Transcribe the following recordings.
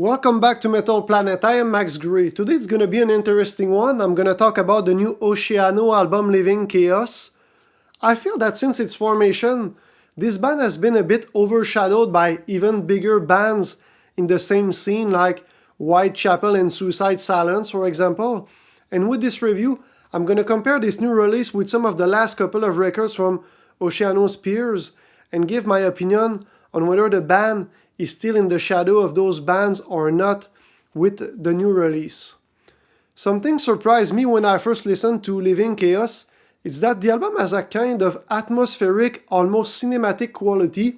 Welcome back to Metal Planet. I am Max Gray. Today it's gonna be an interesting one. I'm gonna talk about the new Oceano album Living Chaos. I feel that since its formation, this band has been a bit overshadowed by even bigger bands in the same scene like Whitechapel and Suicide Silence, for example. And with this review, I'm gonna compare this new release with some of the last couple of records from Oceano's peers and give my opinion on whether the band is still in the shadow of those bands or not with the new release. Something surprised me when I first listened to Living Chaos. It's that the album has a kind of atmospheric, almost cinematic quality,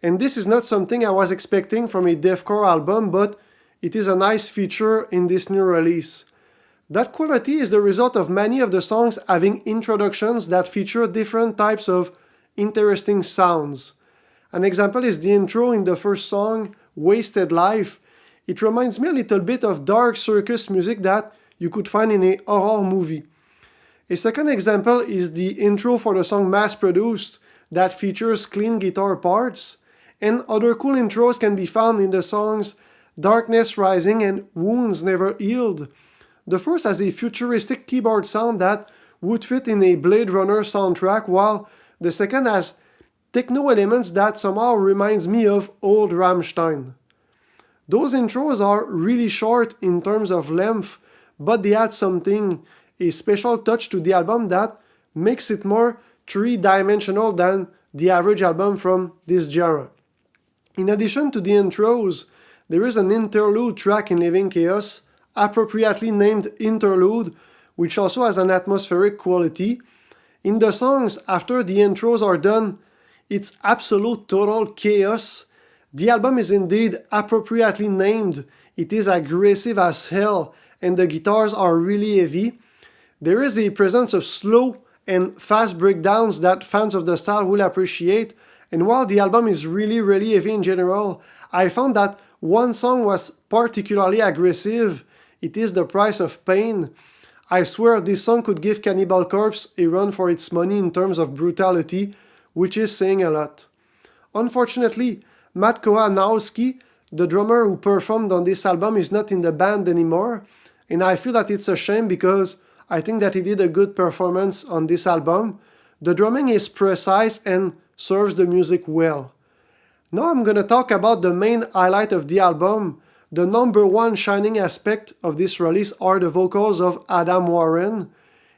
and this is not something I was expecting from a deathcore album, but it is a nice feature in this new release. That quality is the result of many of the songs having introductions that feature different types of interesting sounds. An example is the intro in the first song, Wasted Life. It reminds me a little bit of dark circus music that you could find in a horror movie. A second example is the intro for the song Mass Produced that features clean guitar parts, and other cool intros can be found in the songs Darkness Rising and Wounds Never Healed. The first has a futuristic keyboard sound that would fit in a Blade Runner soundtrack, while the second has techno elements that somehow reminds me of old Rammstein. Those intros are really short in terms of length, but they add something, a special touch to the album that makes it more three-dimensional than the average album from this genre. In addition to the intros, there is an interlude track in Living Chaos, appropriately named Interlude, which also has an atmospheric quality. In the songs, after the intros are done, it's absolute total chaos. The album is indeed appropriately named. It is aggressive as hell, and the guitars are really heavy. There is a presence of slow and fast breakdowns that fans of the style will appreciate, and while the album is really heavy in general, I found that one song was particularly aggressive. It is The Price of Pain. I swear this song could give Cannibal Corpse a run for its money in terms of brutality, which is saying a lot. Unfortunately, Matt Kohanowski, the drummer who performed on this album, is not in the band anymore, and I feel that it's a shame because I think that he did a good performance on this album. The drumming is precise and serves the music well. Now I'm gonna talk about the main highlight of the album. The number one shining aspect of this release are the vocals of Adam Warren.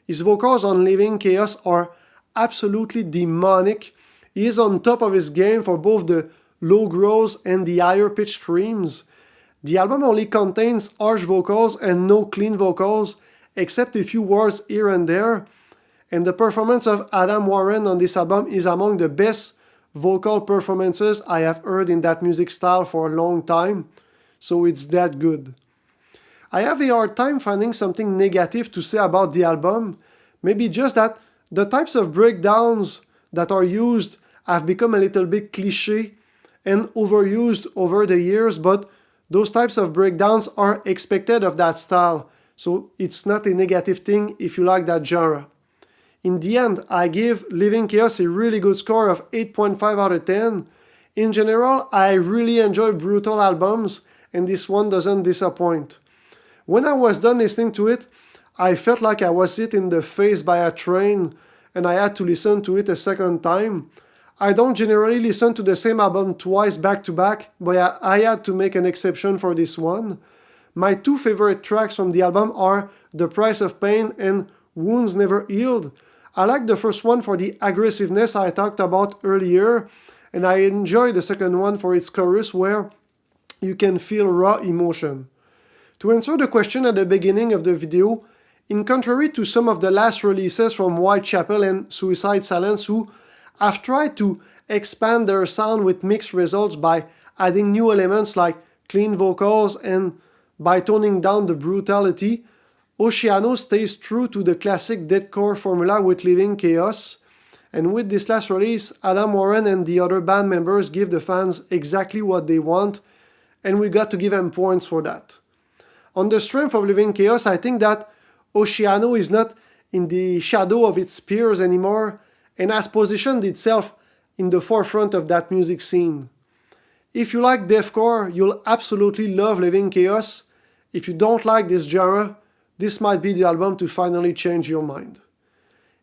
His vocals on Living Chaos are absolutely demonic. He is on top of his game for both the low growls and the higher pitched screams. The album only contains harsh vocals and no clean vocals, except a few words here and there, and the performance of Adam Warren on this album is among the best vocal performances I have heard in that music style for a long time, so it's that good. I have a hard time finding something negative to say about the album, maybe just that the types of breakdowns that are used have become a little bit cliché and overused over the years, but those types of breakdowns are expected of that style, so it's not a negative thing if you like that genre. In the end, I give Living Chaos a really good score of 8.5 out of 10. In general, I really enjoy brutal albums, and this one doesn't disappoint. When I was done listening to it, I felt like I was hit in the face by a train, and I had to listen to it a second time. I don't generally listen to the same album twice back to back, but I had to make an exception for this one. My two favorite tracks from the album are The Price of Pain and Wounds Never Healed. I like the first one for the aggressiveness I talked about earlier, and I enjoy the second one for its chorus where you can feel raw emotion. To answer the question at the beginning of the video, in contrary to some of the last releases from Whitechapel and Suicide Silence who have tried to expand their sound with mixed results by adding new elements like clean vocals and by toning down the brutality, Oceano stays true to the classic deathcore formula with Living Chaos, and with this last release, Adam Warren and the other band members give the fans exactly what they want, and we got to give them points for that. On the strength of Living Chaos, I think that Oceano is not in the shadow of its peers anymore and has positioned itself in the forefront of that music scene. If you like deathcore, you'll absolutely love Living Chaos. If you don't like this genre, this might be the album to finally change your mind.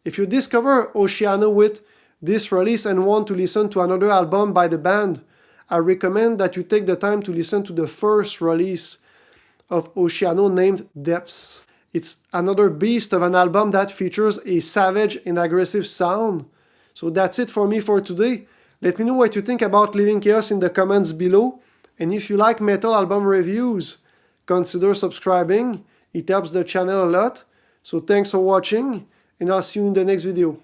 If you discover Oceano with this release and want to listen to another album by the band, I recommend that you take the time to listen to the first release of Oceano named Depths. It's another beast of an album that features a savage and aggressive sound. So that's it for me for today. Let me know what you think about Living Chaos in the comments below. And if you like metal album reviews, consider subscribing. It helps the channel a lot. So thanks for watching, and I'll see you in the next video.